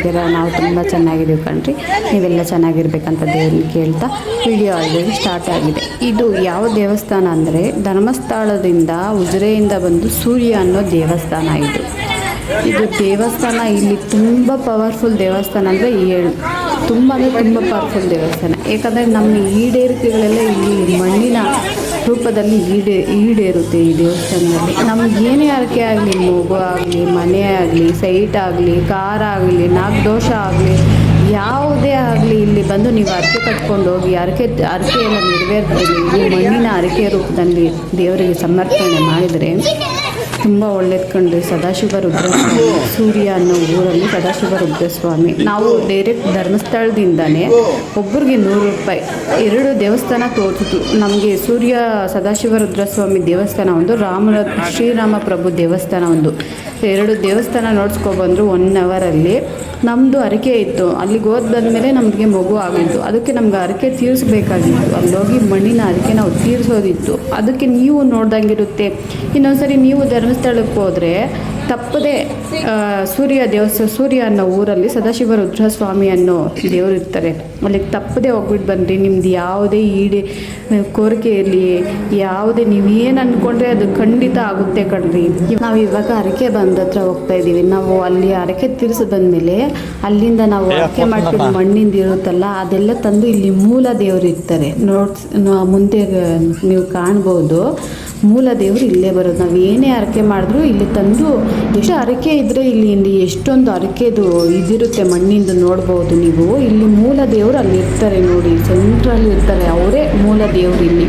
ಚೆನ್ನಾಗಿದ್ದೀರಾ? ನಾವು ತುಂಬ ಚೆನ್ನಾಗಿದ್ದೀವಿ ಕಣ್ರಿ. ನೀವೆಲ್ಲ ಚೆನ್ನಾಗಿರ್ಬೇಕಂತ ದೇವ್ರನ್ನ ಕೇಳ್ತಾ ವಿಡಿಯೋ ಆಲ್ರೆಡಿ ಸ್ಟಾರ್ಟ್ ಆಗಿದೆ. ಇದು ಯಾವ ದೇವಸ್ಥಾನ ಅಂದರೆ ಧರ್ಮಸ್ಥಳದಿಂದ ಉಜಿರೆಯಿಂದ ಬಂದು ಸೂರ್ಯ ಅನ್ನೋ ದೇವಸ್ಥಾನ ಇದು ದೇವಸ್ಥಾನ. ಇಲ್ಲಿ ತುಂಬ ಪವರ್ಫುಲ್ ದೇವಸ್ಥಾನ ಅಂದರೆ ತುಂಬ ಪವರ್ಫುಲ್ ದೇವಸ್ಥಾನ. ಏಕೆಂದರೆ ನಮ್ಮ ಈಡೇರಿಕೆಗಳೆಲ್ಲ ಇಲ್ಲಿ ಮಣ್ಣಿನ ರೂಪದಲ್ಲಿ ಈಡೇರುತ್ತೆ ಈ ದೇವಸ್ಥಾನದಲ್ಲಿ. ನಮ್ಗೆ ಏನೇ ಅರಕೆ ಆಗಲಿ, ಮಗು ಆಗಲಿ, ಮನೆ ಆಗಲಿ, ಸೈಟ್ ಆಗಲಿ, ಕಾರ್ ಆಗಲಿ, ನಾಗದೋಷ ಆಗಲಿ, ಯಾವುದೇ ಆಗಲಿ ಇಲ್ಲಿ ಬಂದು ನೀವು ಅರಕೆ ಕಟ್ಕೊಂಡು ಹೋಗಿ ಅರಕೆ ಎಲ್ಲ ನೆರವೇರ್ತದೆ. ಈ ಮಣ್ಣಿನ ಅರಕೆ ರೂಪದಲ್ಲಿ ದೇವರಿಗೆ ಸಮರ್ಪಣೆ ಮಾಡಿದರೆ ತುಂಬ ಒಳ್ಳೇದು ಕಂಡ್ರಿ. ಸದಾಶಿವ ರುದ್ರಸ್ವಾಮಿ ಸೂರ್ಯ ಅನ್ನೋ ಊರಲ್ಲಿ ಸದಾಶಿವ ರುದ್ರಸ್ವಾಮಿ. ನಾವು ಡೈರೆಕ್ಟ್ ಧರ್ಮಸ್ಥಳದಿಂದನೇ ಒಬ್ಬರಿಗೆ 100 ರೂಪಾಯಿ 2 ದೇವಸ್ಥಾನ ತೋರಿಸಿತು ನಮಗೆ. ಸೂರ್ಯ ಸದಾಶಿವ ರುದ್ರಸ್ವಾಮಿ ದೇವಸ್ಥಾನ ಒಂದು, ಶ್ರೀರಾಮ ಪ್ರಭು ದೇವಸ್ಥಾನ ಒಂದು, 2 ದೇವಸ್ಥಾನ ನೋಡ್ಸ್ಕೊಬಂದರು 1 ಅವರಲ್ಲಿ. ನಮ್ಮದು ಅರಕೆ ಇತ್ತು. ಅಲ್ಲಿಗೆ ಹೋಗಿ ಬಂದಮೇಲೆ ನಮಗೆ ಮಗು ಆಗಿತ್ತು. ಅದಕ್ಕೆ ನಮ್ಗೆ ಅರಕೆ ತೀರಿಸ್ಬೇಕಾಗಿತ್ತು. ಅಲ್ಲೋಗಿ ಮಣ್ಣಿನ ಅರಕೆ ನಾವು ತೀರಿಸೋದಿತ್ತು. ಅದಕ್ಕೆ ನೀವು ನೋಡ್ದಂಗಿರುತ್ತೆ. ಇನ್ನೊಂದ್ಸರಿ ನೀವು ಧರ್ಮಸ್ಥಳಕ್ಕೆ ಹೋದರೆ ತಪ್ಪದೆ ಸೂರ್ಯ ಅನ್ನೋ ಊರಲ್ಲಿ ಸದಾಶಿವ ರುದ್ರಸ್ವಾಮಿ ಅನ್ನೋ ದೇವರು ಇರ್ತಾರೆ. ಅಲ್ಲಿಗೆ ತಪ್ಪದೆ ಹೋಗ್ಬಿಟ್ಟು ಬನ್ನಿರಿ. ನಿಮ್ದು ಯಾವುದೇ ಕೋರಿಕೆ ಇರಲಿ, ಯಾವುದೇ ನೀವೇನು ಅಂದ್ಕೊಂಡ್ರೆ ಅದು ಖಂಡಿತ ಆಗುತ್ತೆ ಕಣ್ರಿ. ನಾವು ಇವಾಗ ಅರಕೆ ಬಂದ ಹತ್ರ ಹೋಗ್ತಾ ಇದ್ದೀವಿ. ನಾವು ಅಲ್ಲಿ ಅರಕೆ ತೀರಿಸಿ ಬಂದಮೇಲೆ ಅಲ್ಲಿಂದ ನಾವು ಅರಕೆ ಮಾಡ್ಕೊಂಡು ಮಣ್ಣಿಂದ ಇರುತ್ತಲ್ಲ ಅದೆಲ್ಲ ತಂದು ಇಲ್ಲಿ ಮೂಲ ದೇವರು ಇರ್ತಾರೆ. ಮುಂದೆ ನೀವು ಕಾಣ್ಬೋದು ಮೂಲ ದೇವರು ಇಲ್ಲೇ ಬರೋದು. ನಾವು ಏನೇ ಅರಕೆ ಮಾಡಿದ್ರು ಇಲ್ಲಿ ತಂದು, ಎಷ್ಟು ಅರಕೆ ಇದ್ದರೆ ಇಲ್ಲಿ ಎಷ್ಟೊಂದು ಅರಕೆದು ಇದಿರುತ್ತೆ ಮಣ್ಣಿಂದ ನೋಡ್ಬೋದು ನೀವು. ಇಲ್ಲಿ ಮೂಲ ದೇವರು ಅಲ್ಲಿ ಇರ್ತಾರೆ ನೋಡಿ, ಸೆಂಟ್ರಲ್ಲಿ ಇರ್ತಾರೆ. ಅವರೇ ಮೂಲ ದೇವರು ಇಲ್ಲಿ.